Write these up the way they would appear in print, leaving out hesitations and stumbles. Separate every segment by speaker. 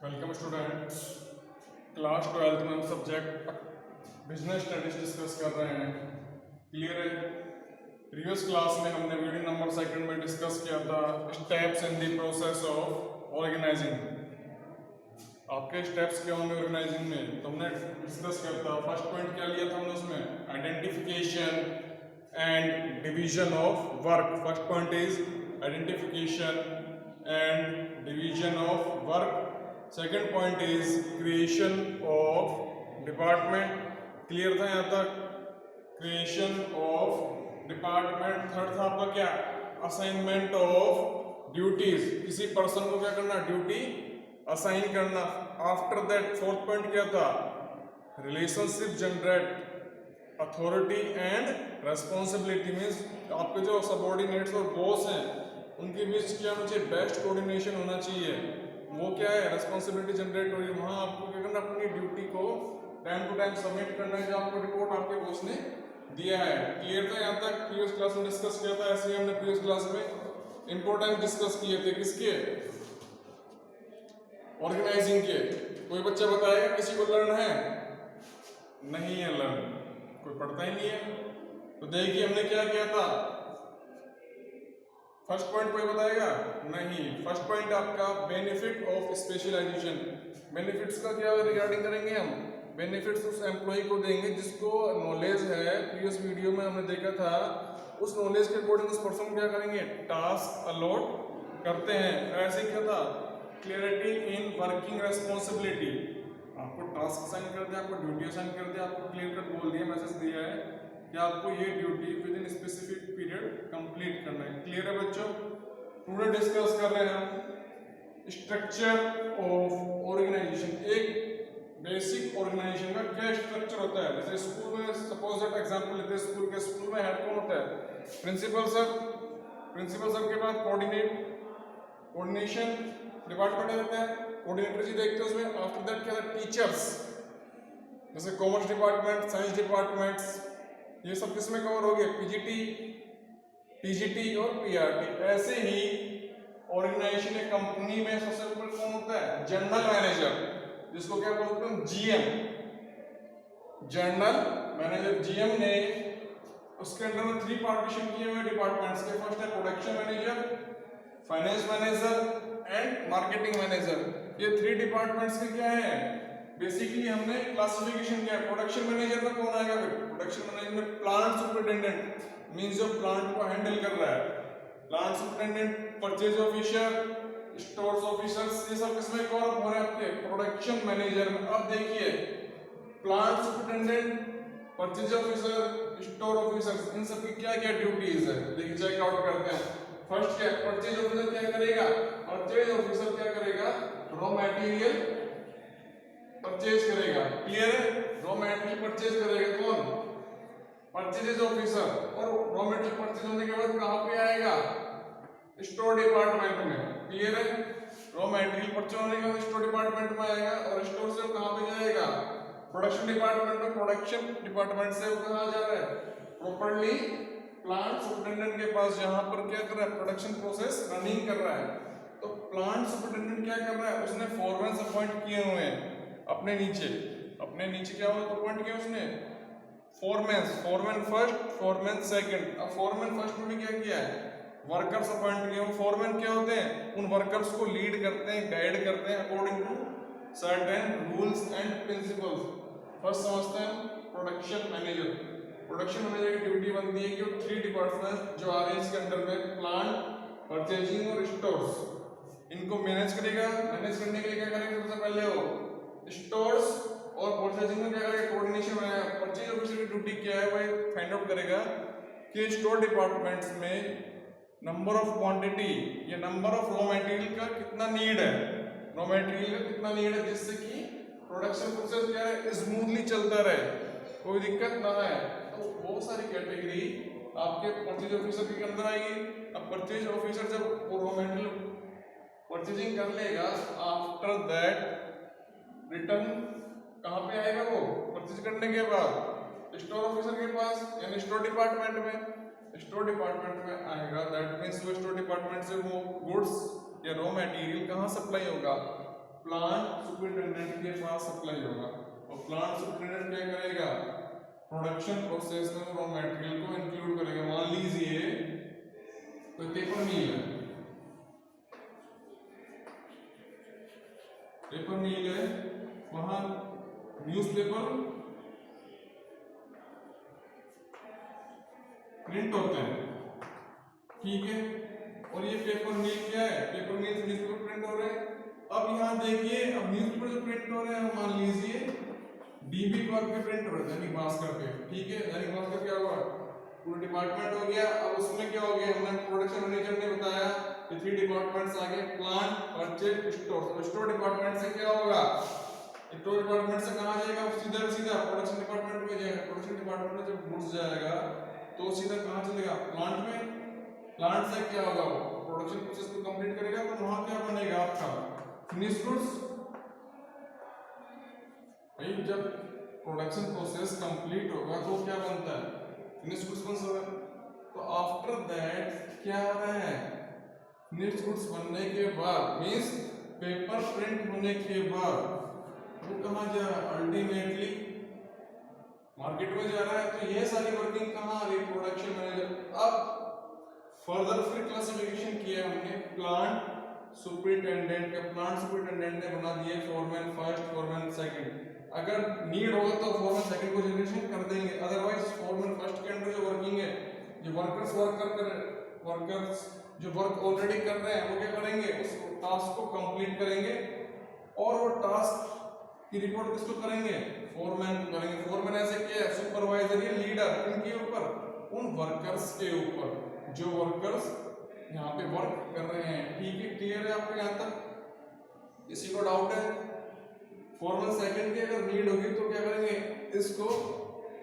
Speaker 1: Welcome students. Class 12th में हम subject business studies discuss कर रहे हैं। क्लियर है? प्रीवियस क्लास में हमने वीडियो नंबर सेकंड में डिस्कस किया था steps in the process of organising. आपके स्टेप्स क्या होंगे ऑर्गेनाइजिंग में, तो हमने डिस्कस किया था। फर्स्ट पॉइंट क्या लिया था हमने उसमें, identification and division of work. First point is identification and division of work. Second point is creation of department. Clear था यहाँ तक? Creation of department. थर्ड था आपका क्या, असाइनमेंट ऑफ ड्यूटीज। किसी पर्सन को क्या करना, ड्यूटी असाइन करना। आफ्टर दैट फोर्थ पॉइंट क्या था, relationship generate authority and responsibility. Means आपके जो सबॉर्डिनेट्स और बॉस हैं उनके बीच क्या होना चाहिए, बेस्ट कोऑर्डिनेशन होना चाहिए। वो क्या है, रेस्पॉन्सिबिलिटी जनरेट हो रही है, वहाँ आपको क्या करना, अपनी ड्यूटी को टाइम टू टाइम सबमिट करना है जो आपको रिपोर्ट आपके बॉस ने दिया है। क्लियर था यहाँ तक? प्रीवियस क्लास में डिस्कस किया था। ऐसे ही हमने प्रीवियस क्लास में इंपॉर्टेंट डिस्कस किए थे, किसके, ऑर्गेनाइजिंग के। कोई बच्चा बताएगा किसी को लर्न है? नहीं है लर्न, कोई पढ़ता ही नहीं है। तो देखिए हमने क्या किया था। फर्स्ट पॉइंट कोई बताएगा? नहीं। फर्स्ट पॉइंट आपका बेनिफिट ऑफ स्पेशलाइजेशन। बेनिफिट्स का क्या रिगार्डिंग करेंगे हम, बेनिफिट्स उस एम्प्लॉय को देंगे जिसको नॉलेज है। प्रीवियस वीडियो में हमने देखा था, उस नॉलेज के अकॉर्डिंग उस पर्सन को क्या करेंगे, टास्क अलॉट करते हैं। ऐसे क्या था, क्लियरिटी इन वर्किंग रेस्पॉन्सिबिलिटी। आपको टास्क असाइन कर दिया, आपको ड्यूटी असाइन कर दिया, आपको क्लियर कट बोल दिया, मैसेज दिया है कि आपको ये duty with in specific period complete करना है। क्लियर है बच्चों? टुडे डिस्कस कर रहे हैं हम स्ट्रक्चर ऑफ ऑर्गेनाइजेशन। एक बेसिक ऑर्गेनाइजेशन का क्या स्ट्रक्चर होता है। जैसे स्कूल में सपोज दैट एग्जांपल लेते हैं, स्कूल के, स्कूल में हेड कौन होता है, प्रिंसिपल सर। प्रिंसिपल सर के बाद कोऑर्डिनेशन डिपार्टमेंट रहता है, कोऑर्डिनेटर जी देखते हैं उसमें। आफ्टर दैट क्या है, टीचर्स। जैसे कॉमर्स डिपार्टमेंट, साइंस डिपार्टमेंट्स, ये सब किसमें कवर हो गए, पीजीटी, टीजीटी और पीआरटी। ऐसे ही ऑर्गेनाइजेशन या कंपनी में सबसे ऊपर कौन होता है, जनरल मैनेजर, जिसको क्या बोलते हैं, जीएम, जनरल मैनेजर। जीएम ने उसके अंडर में 3 पार्टीशन किए हुए डिपार्टमेंट्स के। फर्स्ट है production manager, finance manager and marketing manager. ये 3 डिपार्टमेंट्स के क्या है, बेसिकली हमने क्लासिफिकेशन किया है। प्रोडक्शन मैनेजर में कौन आएगा, प्रोडक्शन मैनेजर में प्लांट सुपरिटेंडेंट, मींस जो प्लांट को हैंडल कर रहा है, plant superintendent, purchase officer, stores officers, ये सब किसमें कवर हो रहे हैं, आपके प्रोडक्शन मैनेजर में। अब देखिए plant superintendent, purchase officer, store officers, इन सब की क्या क्या ड्यूटीज है, देखिए चेक आउट करते हैं। फर्स्ट क्या, परचेज ऑफिसर क्या करेगा, परचेज ऑफिसर क्या करेगा, रॉ मटेरियल परचेज करेगा। क्लियर है? रॉ मटेरियल परचेज करेगा कौन, परचेज ऑफिसर। और रॉ मटेरियल परचेज होने के बाद कहां पे आएगा, स्टोर डिपार्टमेंट में। क्लियर है? रॉ मटेरियल परचेज होने के बाद स्टोर डिपार्टमेंट में आएगा, और स्टोर से कहां पे जाएगा, प्रोडक्शन डिपार्टमेंट में। प्रोडक्शन डिपार्टमेंट से वो कहां जा रहा है, प्रॉपर्ली प्लांट सुपरिटेंडेंट के पास, जहां पर क्या कर रहा है, प्रोडक्शन प्रोसेस रनिंग कर रहा है। तो प्लांट सुपरिटेंडेंट क्या कर रहा है, उसने फोरमैन अपॉइंट किए हुए हैं अपने नीचे क्या हुआ, अपॉइंट किया उसने फोरमैन फर्स्ट, फोरमैन सेकंड। अब फोरमैन फर्स्ट में क्या किया है, वर्कर्स अपॉइंट किए। फोरमैन क्या होते हैं, उन वर्कर्स को लीड करते हैं, गाइड करते हैं according to certain rules and principles. First समझते हैं प्रोडक्शन मैनेजर। प्रोडक्शन मैनेजर की ड्यूटी बनती है कि वो 3 डिपार्टमेंट जो आ रहे हैं इसके अंडर में, प्लांट, परचेजिंग और स्टोर्स, इनको मैनेज करेगा। मैनेज करने के लिए क्या करेगा, सबसे पहले वो स्टोर्स और परचेजिंग में क्या करेगा, कोऑर्डिनेशन में। परचेज ऑफिसर की ड्यूटी क्या है, भाई फाइंड आउट करेगा कि स्टोर डिपार्टमेंट्स में नंबर ऑफ क्वांटिटी या नंबर ऑफ रॉ मटेरियल का कितना नीड है, रॉ मटेरियल का कितना नीड है, जिससे कि प्रोडक्शन प्रोसेस क्या है, स्मूथली चलता रहे, कोई दिक्कत ना आए। तो बहुत सारी कैटेगरी आपके परचेज ऑफिसर के अंदर आएगी। अब परचेज ऑफिसर जब रॉ मटेरियल परचेजिंग कर लेगा, आफ्टर दैट रिटर्न कहां पे आएगा, वो परचेज करने के बाद स्टोर ऑफिसर के पास, यानी स्टोर डिपार्टमेंट में। स्टोर डिपार्टमेंट में आएगा, दैट मींस वो स्टोर डिपार्टमेंट से वो गुड्स या रॉ मटेरियल कहां सप्लाई होगा, प्लांट सुपरिटेंडेंट के पास सप्लाई होगा, और प्लांट सुपरिटेंडेंट क्या करेगा, प्रोडक्शन प्रोसेस में रॉ मटेरियल को इंक्लूड करेगा। मान लीजिए कोई पेपर मिल है, पेपर मिल है, वहां न्यूज़पेपर प्रिंट होते हैं, ठीक है, और ये पेपर मिल क्या है, पेपर मिल न्यूज़पेपर प्रिंट हो रहे हैं। अब यहाँ देखिए, अब न्यूज़पेपर जो प्रिंट हो रहे हैं मान लीजिए डीबी वर्क पे प्रिंट हो रहे हैं, दैनिक भास्कर पे, ठीक है। दैनिक भास्कर क्या हुआ, पूरा डिपार्टमेंट हो गया। अब उसमें क्या हो गया, हमने प्रोडक्शन मैनेजर ने बताया कि 3 डिपार्टमेंट्स आ गए, plant, purchase, store. Store department से क्या होगा, स्टोर डिपार्टमेंट से कहाँ जाएगा, सीधा सीधा प्रोडक्शन डिपार्टमेंट में जाएगा। प्रोडक्शन डिपार्टमेंट में जब गुड्स जाएगा तो सीधा कहाँ चलेगा, प्लांट में। प्लांट से क्या होगा, वो प्रोडक्शन प्रोसेस को कंप्लीट करेगा, तो वहां क्या बनेगा आपका फिनिश गुड्स। भाई जब प्रोडक्शन प्रोसेस कंप्लीट होगा तो क्या बनता है, फिनिश गुड्स बन सकता है। तो आफ्टर दैट क्या हो रहा है, फिनिश गुड्स बनने के बाद मींस पेपर प्रिंट होने के बाद वो कहाँ जा रहा है, अल्टीमेटली मार्केट में जा रहा है। तो ये सारी वर्किंग कहाँ आ रही, प्रोडक्शन मैनेजर। अब फर्दर फिर क्लासिफिकेशन किया हमने प्लांट सुपरिटेंडेंट का, प्लांट सुपरिटेंडेंट ने बना दिए फोरमैन फर्स्ट, फोरमैन सेकंड। अगर नीड होगा तो फोरमैन सेकंड को जनरेशन कर देंगे, अदरवाइज फोरमैन फर्स्ट के अंडर जो वर्किंग है, जो वर्कर्स जो वर्क ऑलरेडी कर रहे हैं वो क्या करेंगे, उस टास्क को कंप्लीट करेंगे, और वो टास्क की रिपोर्ट किसको करेंगे, फोरमैन को करेंगे। फोरमैन ऐसे क्या है, सुपरवाइजर या लीडर, किनके ऊपर, उन वर्कर्स के ऊपर जो वर्कर्स यहाँ पे वर्क कर रहे हैं, ठीक है। क्लियर है आपको यहाँ तक, किसी को डाउट है। फॉर्मल सेकंड की अगर नीड होगी तो क्या करेंगे, इसको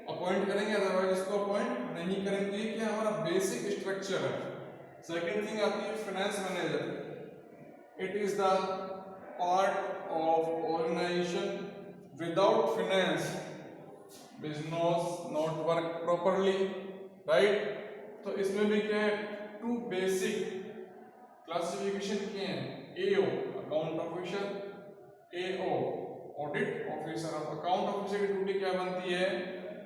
Speaker 1: अपॉइंट करेंगे, अदरवाइज इसको अपॉइंट नहीं करेंगे। ये क्या हमारा बेसिक स्ट्रक्चर है। सेकंड थिंग आती है finance manager. It is the part of organisation, without finance business not work properly, right. तो इसमें भी क्या है, 2 बेसिक क्लासिफिकेशन किए हैं, एओ अकाउंट ऑफिसर, एओ ऑडिट ऑफिसर। अकाउंट ऑफिसर की ड्यूटी क्या बनती है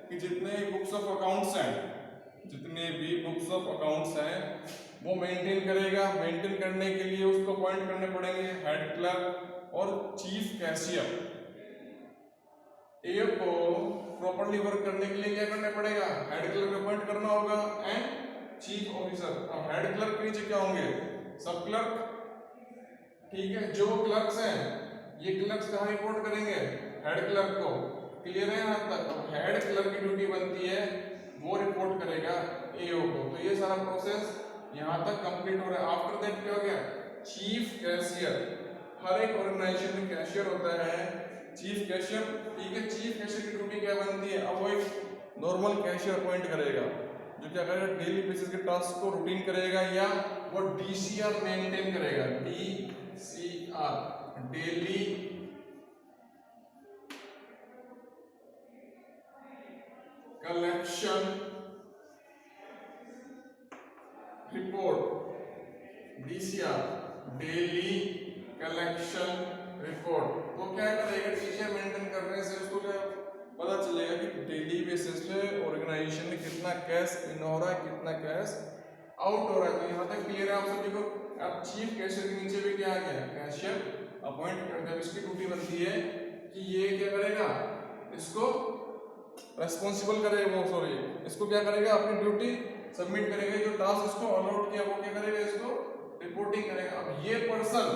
Speaker 1: कि जितने बुक्स ऑफ अकाउंट्स हैं, जितने भी बुक्स ऑफ अकाउंट्स हैं वो मेंटेन करेगा। मेंटेन करने के लिए उसको अपॉइंट करने पड़ेंगे हेड क्लर्क और चीफ कैशियर। एओ को प्रॉपर्ली वर्क करने के लिए क्या करना पड़ेगा, हेड क्लर्क अपॉइंट करना होगा एंड चीफ ऑफिसर। अब हेड क्लर्क के नीचे क्या होंगे, सब क्लर्क, ठीक है। जो क्लर्क्स हैं ये क्लर्क्स कहाँ रिपोर्ट करेंगे, हेड क्लर्क को। क्लियर है यहाँ तक। अब हेड क्लर्क की ड्यूटी बनती है वो रिपोर्ट करेगा एओ को। तो ये सारा प्रोसेस यहाँ तक कंप्लीट हो रहा है। आफ्टर दैट क्या हो गया, चीफ कैशियर। हर एक ऑर्गेनाइजेशन में कैशियर होता है, चीफ कैशियर, ठीक है। चीफ कैशियर की ड्यूटी क्या बनती है, अब वो एक नॉर्मल कैशियर अपॉइंट करेगा जो क्या करेगा, डेली बेसिस के टास्क को रूटीन करेगा, या वो डीसीआर मेंटेन करेगा। DCR, daily collection report, DCR daily collection report. तो क्या करेगा, डीसीआर मेंटेन करने से उसको क्या पता चलेगा कि डेली बेसिस पे ऑर्गेनाइजेशन में कितना कैश इन हो रहा है, कितना कैश आउट हो रहा है। तो यहाँ तक क्लियर है आप सभी को। अब चीफ कैशियर के नीचे भी क्या आ गया, कैशियर अपॉइंट करते हैं। इसकी ड्यूटी बनती है कि ये क्या करेगा, इसको रेस्पॉन्सिबल करेगा, वो सॉरी इसको क्या करेगा, अपनी ड्यूटी सबमिट करेगा। जो टास्क इसको अलॉट किया वो क्या करेगा, इसको रिपोर्टिंग करेगा। अब ये पर्सन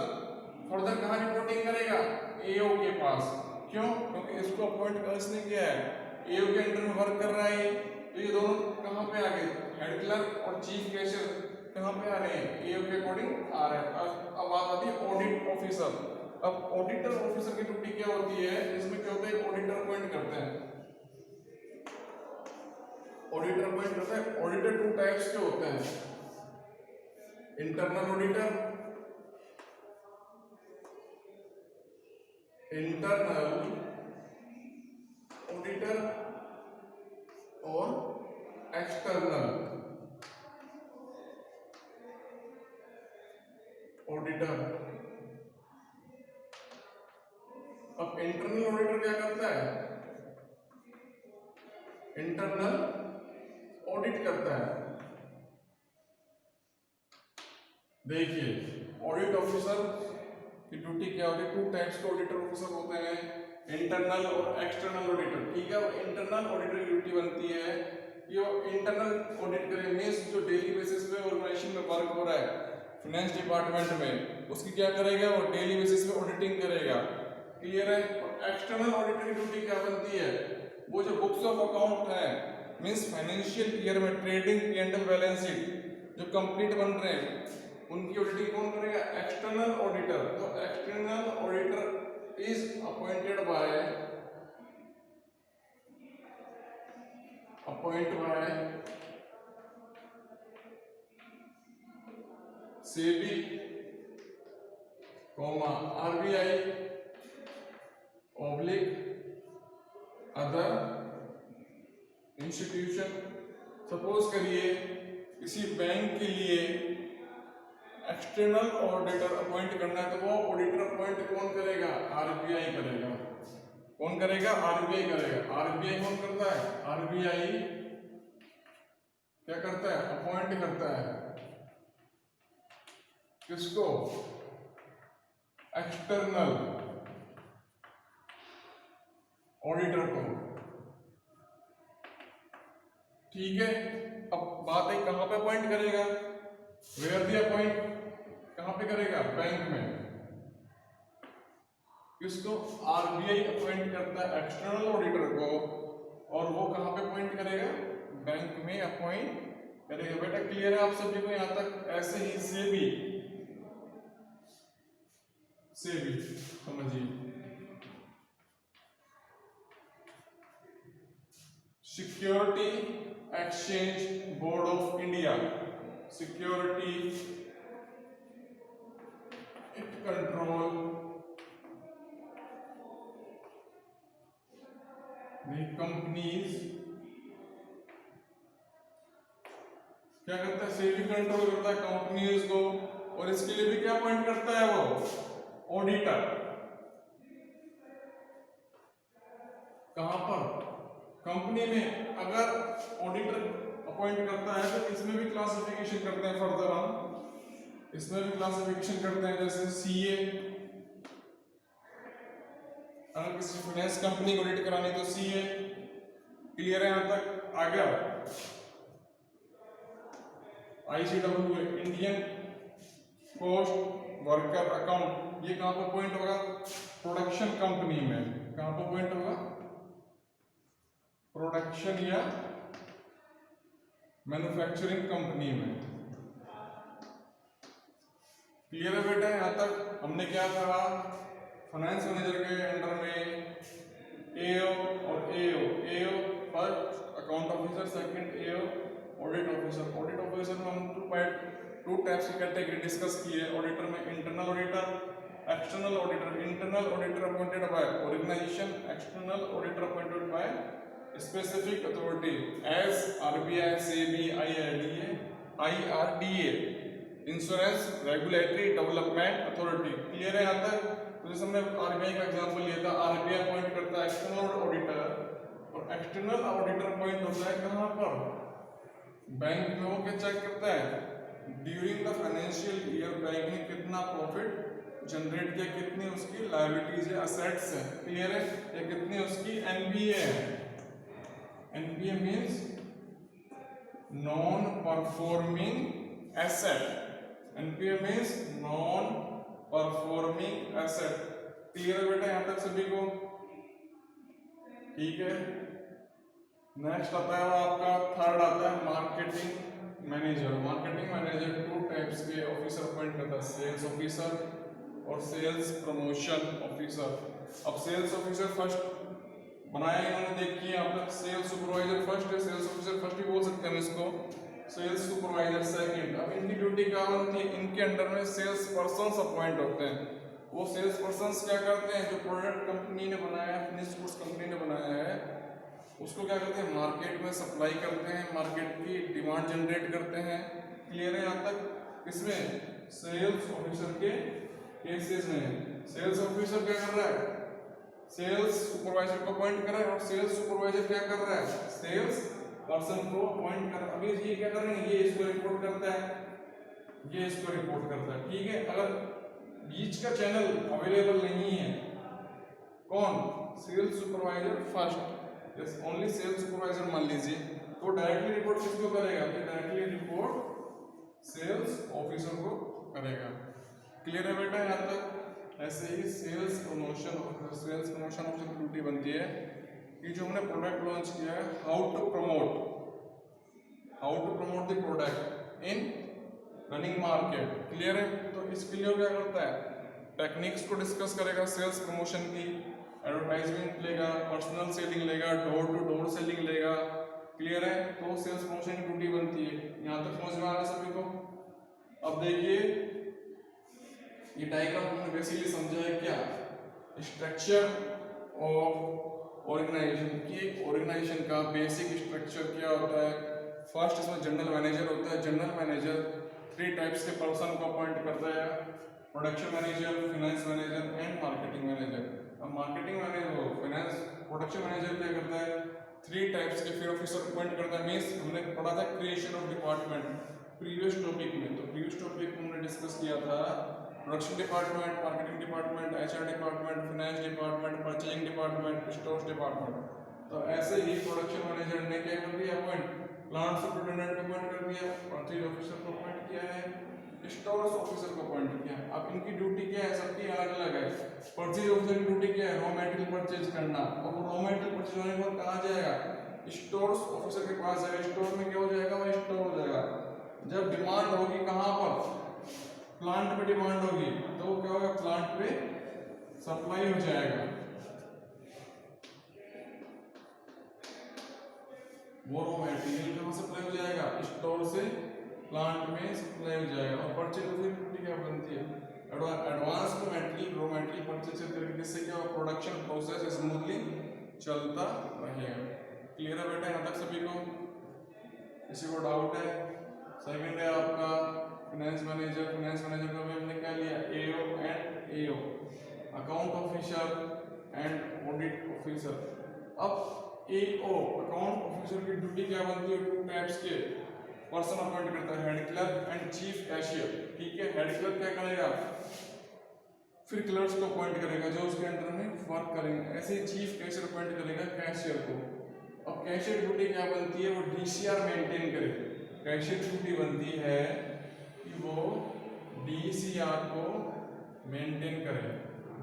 Speaker 1: फर्दर कहाँ रिपोर्टिंग करेगा, एओ के पास। क्यों, क्योंकि इसको अपॉइंट किसने किया है, एओ के अंडर में वर्क कर रहा है। तो ये दोनों कहाँ पे आ गए, हेड क्लर्क और चीफ कैशियर कहाँ पे आ रहे हैं, एओ के अकॉर्डिंग आ रहे हैं। अब बात आती है ऑडिट ऑफिसर। अब ऑडिटर ऑफिसर की ड्यूटी क्या होती है, इसमें क्या होता है, ऑडिटर अपॉइंट करते हैं। ऑडिटर अपॉइंट करते हैं। ऑडिटर 2 टाइप्स के होते हैं, इंटरनल ऑडिटर, इंटरनल ऑडिटर और एक्सटर्नल ऑडिटर। इंटरनल ऑडिटर क्या करता है? इंटरनल ऑडिट करता है। देखिए ऑडिट ऑफिसर की ड्यूटी क्या होती है? टू टाइप्स के ऑडिटर ऑफिसर होते हैं, इंटरनल और एक्सटर्नल ऑडिटर। ठीक है, इंटरनल ऑडिटर की ड्यूटी बनती है कि वो इंटरनल ऑडिट करे, मींस जो डेली बेसिस पे ऑर्गेनाइजेशन में वर्क हो रहा है फाइनेंस डिपार्टमेंट में, उसकी क्या करेगा? वो डेली बेसिस पे ऑडिटिंग करेगा। क्लियर है? और एक्सटर्नल ऑडिटर की ड्यूटी क्या बनती है? वो जो बुक्स ऑफ अकाउंट है, मींस फाइनेंशियल ईयर में ट्रेडिंग P&L बैलेंस शीट जो कंप्लीट बन रहे हैं, उनकी ऑडिटिंग कौन करेगा? External auditor. तो external auditor is appointed by SEBI, RBI oblique other institution. Suppose करिए किसी बैंक के लिए एक्सटर्नल ऑडिटर अपॉइंट करना है, तो वो ऑडिटर अपॉइंट कौन करेगा? RBI करेगा। कौन करेगा? RBI करेगा। RBI कौन करता है? RBI क्या करता है? अपॉइंट करता है किसको? एक्सटर्नल ऑडिटर को। ठीक है, अब बात है कहां पे अपॉइंट करेगा? वेयर दी अपॉइंट, कहां पे करेगा? बैंक में। किसको? RBI अपॉइंट करता है एक्सटर्नल ऑडिटर को, और वो कहां पे अपॉइंट करेगा? बैंक में अपॉइंट करेगा। बेटा क्लियर है आप सभी को यहां तक? ऐसे ही सेबी समझिए, security exchange board of India, security it control the companies. क्या करता है? सेबी कंट्रोल करता है कंपनीज को, और इसके लिए भी क्या अपॉइंट करता है? वो ऑडिटर। कहां पर? कंपनी में। अगर ऑडिटर अपॉइंट करता है तो इसमें भी क्लासिफिकेशन करते हैं, फर्दर हम इसमें भी क्लासिफिकेशन करते हैं, जैसे CA। अगर किसी फाइनेंस कंपनी को ऑडिट करानी तो CA। क्लियर है यहां तक? आगे ICW Indian cost worker account, ये कहां पर पॉइंट होगा? प्रोडक्शन कंपनी में। कहां पर पॉइंट होगा? प्रोडक्शन या मैन्युफैक्चरिंग कंपनी में। क्लियर है बेटा? यहां तक हमने क्या कहा? फाइनेंस मैनेजर के अंडर में AO और AO first account officer, second AO audit officer. Audit officer में हम टू टाइप्स की कैटेगरी डिस्कस की है। ऑडिटर में internal auditor, external auditor. Internal auditor appointed by organisation, external auditor appointed by specific authority as RBI, SEBI, IRDA, insurance regulatory development authority. Clear है यहां तक? तो जैसे हमने RBI का एग्जांपल लिया था, RBI अपॉइंट करता है एक्सटर्नल ऑडिटर, और एक्सटर्नल ऑडिटर अपॉइंट होता है कहां पर? बैंक में। वो क्या चेक करता है? During the financial year bank ने कितना प्रॉफिट जनरेट किया, कितनी उसकी लायबिलिटीज है, असेट्स है। क्लियर है? या कितनी उसकी NPA है। NPA means non performing asset. NPA means non performing asset. Clear है बेटा यहां तक सभी को? ठीक है, नेक्स्ट आता है आपका थर्ड आता है marketing manager. Marketing manager two types के ऑफिसर अपॉइंट करता है, सेल्स ऑफिसर और सेल्स प्रमोशन ऑफिसर। अब सेल्स ऑफिसर फर्स्ट बनाया इन्होंने, देखिए यहाँ पर सेल्स सुपरवाइजर फर्स्ट है, सेल्स ऑफिसर फर्स्ट भी बोल सकते हैं इसको, सेल्स सुपरवाइजर सेकंड। अब इनकी ड्यूटी क्या बनती है? इनके अंडर में सेल्स पर्सन्स अपॉइंट होते हैं। वो सेल्स पर्सन्स क्या करते हैं? जो प्रोडक्ट कंपनी ने बनाया है, फिनिश गुड्स कंपनी ने बनाया है, उसको क्या करते हैं? मार्केट में सप्लाई करते हैं, मार्केट की डिमांड जनरेट करते हैं। क्लियर है यहाँ तक? इसमें सेल्स ऑफिसर के केसेस में सेल्स ऑफिसर क्या कर रहा है? सेल्स सुपरवाइजर को अपॉइंट करा है और सेल्स सुपरवाइजर क्या कर रहा है, सेल्स पर्सन को अपॉइंट कर। अभी ये क्या कर रहे हैं, ये इसको रिपोर्ट करता है, ये इसको रिपोर्ट करता है, ठीक है। अगर बीच का चैनल अवेलेबल नहीं है, कौन, sales supervisor first, yes only sales supervisor मान लीजिए, तो डायरेक्टली रिपोर्ट किसको करेगा, तो डायरेक्टली रिपोर्ट सेल्स ऑफिसर को करेगा। क्लियर है बेटा यहाँ तक। ऐसे ही सेल्स प्रमोशन ऑफिसर की ड्यूटी बनती है कि जो हमने प्रोडक्ट लॉन्च किया है, how to promote the product in running market. Clear है। तो इसके लिए क्या करता है, टेक्निक्स को डिस्कस करेगा सेल्स प्रमोशन की, एडवर्टाइजमेंट लेगा, पर्सनल सेलिंग लेगा, डोर टू डोर सेलिंग लेगा। क्लियर है। तो सेल्स प्रमोशन की ड्यूटी बनती है। यहाँ तक समझ में आ रहा है सभी को। अब देखिए ये डायग्राम हमने बेसिकली समझा है क्या, स्ट्रक्चर ऑफ ऑर्गेनाइजेशन की। ऑर्गेनाइजेशन का बेसिक स्ट्रक्चर क्या होता है। फर्स्ट इसमें जनरल मैनेजर होता है। जनरल मैनेजर 3 टाइप्स के पर्सन को अपॉइंट करता है, production manager, finance manager and marketing manager. अब marketing manager, finance, production manager क्या करता है, 3 टाइप्स के फिर ऑफिसर अपॉइंट करता है। मींस हमने पढ़ा था creation of department previous topic में। तो प्रीवियस टॉपिक में हमने डिस्कस किया था production department, marketing department, HR department, finance department, purchasing department, stores department. तो ऐसे ही प्रोडक्शन मैनेजर ने क्या कर दिया अपॉइंट, प्लांट सुपरिटेंडेंट को अपॉइंट कर दिया, परचेज ऑफिसर को अपॉइंट किया है, स्टोर्स ऑफिसर को अपॉइंट किया है। अब इनकी ड्यूटी क्या है, सबकी अलग अलग है। परचेज ऑफिसर की ड्यूटी क्या है, रॉ मटेरियल परचेज करना, और वो रॉ मटेरियल परचेज होने के बाद कहाँ जाएगा, स्टोर्स ऑफिसर के पास जाएगा। स्टोर में क्या हो जाएगा, वह स्टोर हो जाएगा। जब डिमांड होगी कहाँ पर, प्लांट पे डिमांड होगी, तो क्या होगा, प्लांट पे सप्लाई हो जाएगा। वो रॉ मटेरियल कहाँ सप्लाई हो जाएगा, स्टोर से प्लांट में सप्लाई हो जाएगा। और परचेज ऑफिसर की क्या बनती है, एडवांस में मटेरियल, रॉ मटेरियल परचेज करके, जिससे क्या प्रोडक्शन प्रोसेस स्मूथली चलता रहेगा। क्लियर है बेटा यहाँ तक सभी को। किसी को डाउट है। सेकंड है आपका फाइनेंस मैनेजर। फाइनेंस मैनेजर का भी हमने क्या लिया, AO and AO, account officer and audit officer. अब एओ अकाउंट ऑफिसर की ड्यूटी क्या बनती है, 2 टाइप्स के पर्सन अपॉइंट करता है, head clerk and chief cashier. ठीक है। हेड क्लर्क क्या करेगा, फिर क्लर्क्स को अपॉइंट करेगा जो उसके अंडर में वर्क करेंगे। ऐसे ही चीफ कैशियर अपॉइंट करेगा कैशियर को। अब कैशियर ड्यूटी क्या बनती है, वो डीसीआर मेंटेन करे। कैशियर ड्यूटी बनती है कि वो डीसीआर को मेंटेन करे,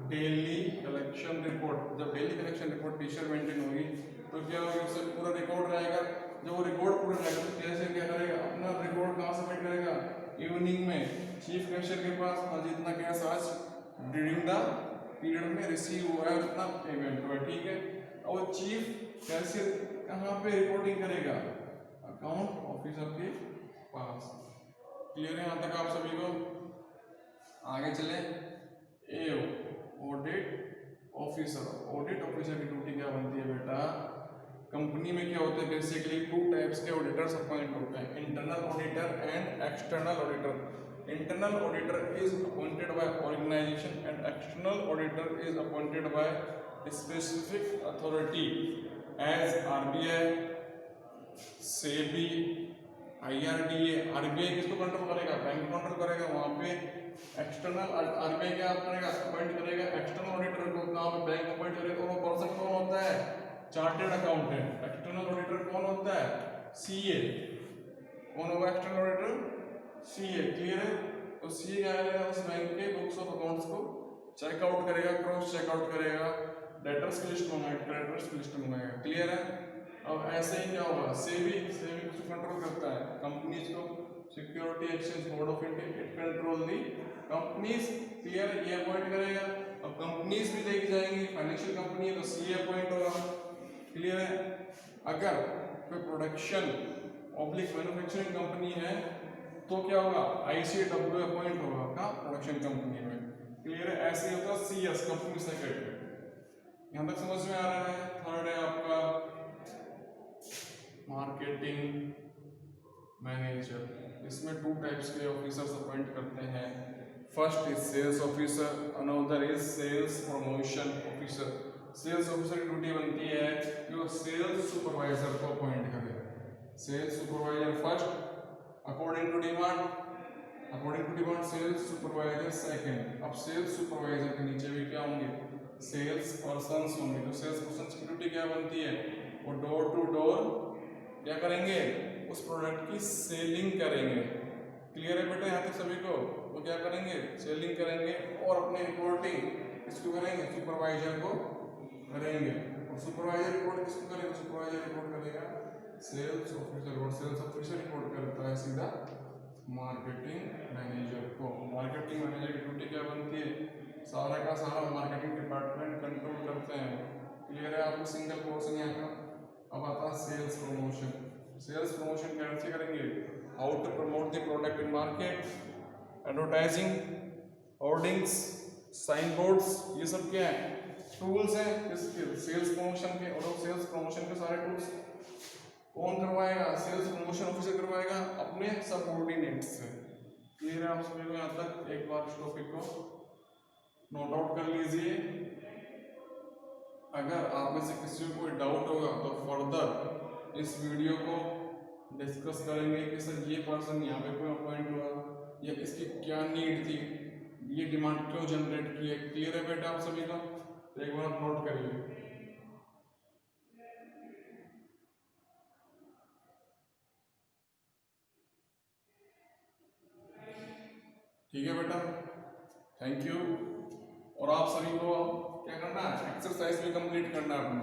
Speaker 1: डेली कलेक्शन रिपोर्ट। जब daily collection report DCR maintain होगी तो क्या होगा, उससे पूरा रिकॉर्ड रहेगा। जब वो रिकॉर्ड पूरा रहेगा तो कैशियर क्या करेगा, अपना रिकॉर्ड कहाँ सबमिट करेगा, इवनिंग में चीफ कैशियर के पास। और जितना कैश आज ड्यूरिंग द पीरियड में रिसीव हुआ है उतना पेमेंट हुआ। ठीक है। और चीफ कैशियर कहाँ पे रिपोर्टिंग करेगा, अकाउंट ऑफिसर के पास। क्लियर है यहाँ तक आप सभी को। आगे चले, एओ ऑडिट ऑफिसर। ऑडिट ऑफिसर की ड्यूटी क्या बनती है बेटा, कंपनी में क्या होता है, बेसिकली 2 टाइप्स के ऑडिटर्स अपॉइंट होते हैं, internal auditor and external auditor. Internal auditor is appointed by organization and external auditor is appointed by specific authority as RBI, SEBI, IRDA। RBI किसको कंट्रोल करेगा, बैंक को कंट्रोल करेगा। वहाँ पे external RBI क्या करेगा, अपॉइंट करेगा एक्सटर्नल ऑडिटर को। कहाँ पे बैंक अपॉइंट करेगा। और वो पर्सन कौन होता है, चार्टेड अकाउंटेंट। एक्सटर्नल ऑडिटर कौन होता है, CA। कौन होगा एक्सटर्नल ऑडिटर, CA। क्लियर है। तो CA क्या करेगा, उस बैंक के बुक्स ऑफ अकाउंट्स को चेकआउट करेगा, क्रॉस चेकआउट करेगा, डेटर्स की लिस्ट मंगाएगा, क्रेडिटर्स की लिस्ट मंगाएगा। क्लियर है। अब ऐसे ही क्या होगा, सेबी को कंट्रोल करता है कंपनीज को, security exchange board of India, it control the companies. Clear है। ये अपॉइंट करेगा। अब कंपनीज भी लेके जाएंगी, फाइनेंशियल कंपनी है तो CA अपॉइंट होगा। क्लियर है। अगर कोई प्रोडक्शन ऑब्लिक मैन्युफैक्चरिंग कंपनी है तो क्या होगा, ICW अपॉइंट होगा का प्रोडक्शन कंपनी में। क्लियर है। ऐसे ही होता है CS, कंपनी सेक्रेटरी। यहाँ तक समझ में आ रहा है। थर्ड है आपका मार्केटिंग मैनेजर। इसमें 2 टाइप्स के ऑफिसर्स अपॉइंट करते हैं। First is sales officer, another is sales promotion officer. Sales officer की ड्यूटी बनती है कि वो सेल्स सुपरवाइजर को अपॉइंट करे। Sales supervisor first according to demand sales supervisor second. अब सेल्स सुपरवाइजर के नीचे भी क्या होंगे, सेल्स पर्सन्स होंगे। तो सेल्स पर्सन्स की ड्यूटी क्या बनती है, वो डोर टू डोर क्या करेंगे, उस प्रोडक्ट की सेलिंग करेंगे। क्लियर है बेटा यहाँ तक सभी को? वो क्या करेंगे, सेलिंग करेंगे और अपनी रिपोर्टिंग इसको करेंगे, सुपरवाइजर को करेंगे। और सुपरवाइजर रिपोर्ट किसको करेगा, सुपरवाइजर रिपोर्ट करेगा सेल्स ऑफिसर को। सेल्स ऑफिसर रिपोर्ट करता है सीधा मार्केटिंग मैनेजर को। मार्केटिंग मैनेजर की ड्यूटी क्या बनती है, सारा का सारा मार्केटिंग डिपार्टमेंट कंट्रोल करते हैं। क्लियर है आपको सिंगल पोर्शन यहाँ का? अब आता है सेल्स प्रमोशन। सेल्स प्रमोशन कैसे करेंगे, how to promote the product in market, advertising, hoardings, sign boards, ये सब क्या है, टूल्स हैं किसके, सेल्स प्रमोशन के। और सेल्स प्रमोशन के सारे टूल्स कौन करवाएगा, सेल्स प्रमोशन ऑफिसर करवाएगा अपने सबऑर्डिनेट से। क्लियर है आप सभी को यहाँ तक? एक बार इस टॉपिक को नोट आउट कर लीजिए। अगर आप में से किसी को कोई डाउट होगा तो फर्दर इस वीडियो को डिस्कस करेंगे कि सर ये पर्सन यहाँ पे कोई अपॉइंट हुआ या इसकी क्या नीड थी, ये डिमांड क्यों जनरेट की है। क्लियर है बेटा आप सभी का? तो एक बार आप नोट करिए। ठीक है बेटा, थैंक यू। और आप सभी को क्या करना है, एक्सरसाइज भी कंप्लीट करना है अपना।